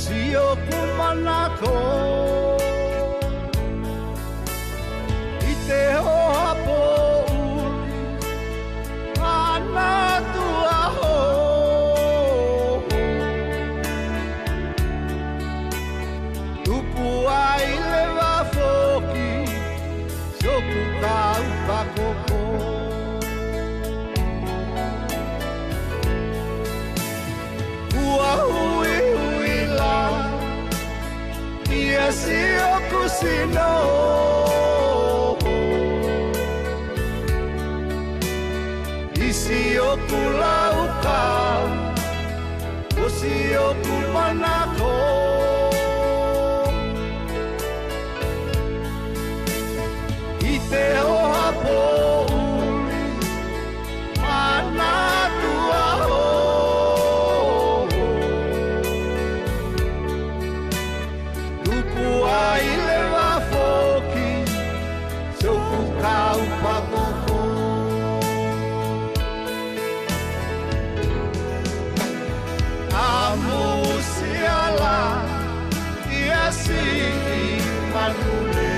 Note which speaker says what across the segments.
Speaker 1: Sio kumanako I te hoa po uli Ana tua ho Tupu ai le wafoki Soku kau pakoko Ua hui Ia sio kusino Isio kulau kau Usio kumanako Ite oha po uli Mana tua ho Ai le wafoki Soku kau pakoko Amu siala Ia si manule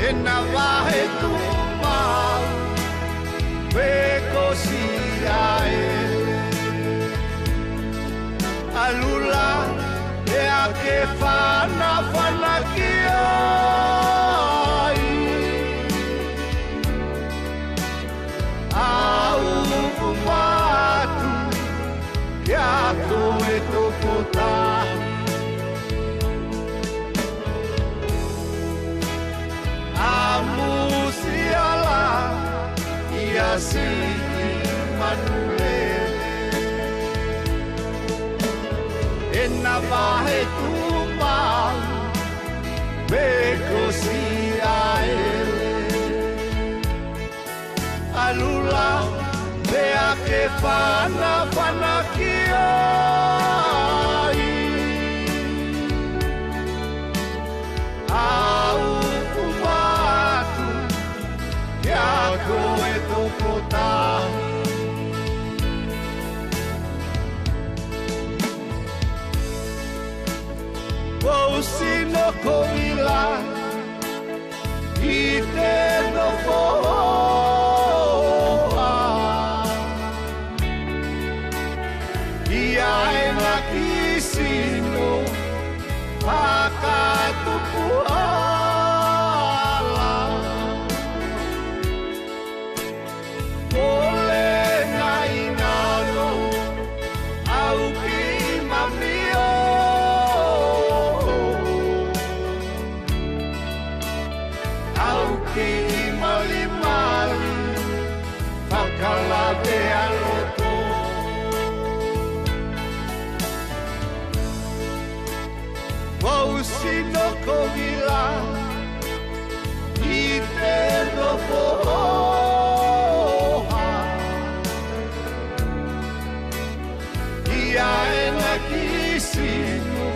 Speaker 1: Ena wahe tu mau Beko siae Alula Ea ke whana ki ai Au kumatu Kia koe toko tahi Amu siala Ia si manule Ena wahe tu mau Beko si aele Alula Mea ke whana ki ai Au kumatu Kia koe toko tahi O sino koila I te no poa Ia e na kisino Pakatupu ala Ole na inalo Au ki mamio Ki mali Pakalabe aloto Wau sino kogila I te ropoha Ia e na kisino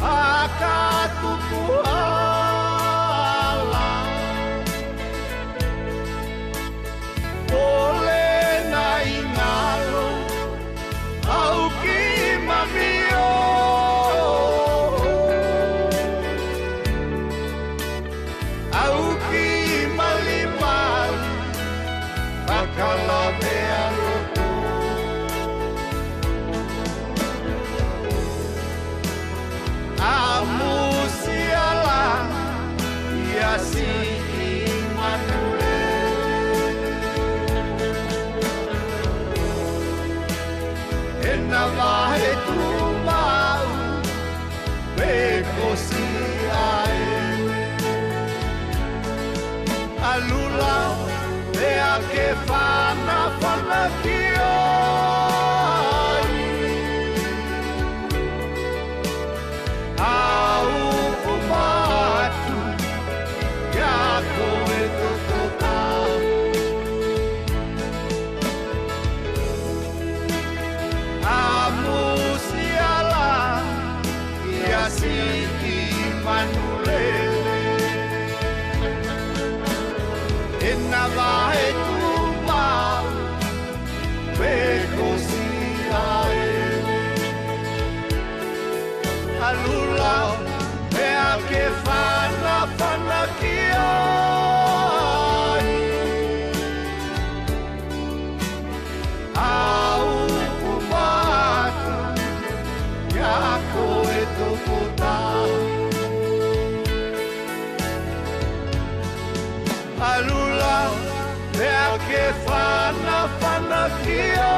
Speaker 1: Akatupuha Ena wahe tu mau Beko si aele Alula Mea ke whana ki ai Au kumatu Kia koe toko tahi Amu siala Ia si manulele Ena wahe tu mau Beko si ae alula mea ke whana ki ai. Au umatu ia koe toko tahu. Alula mea ke whana ki ai.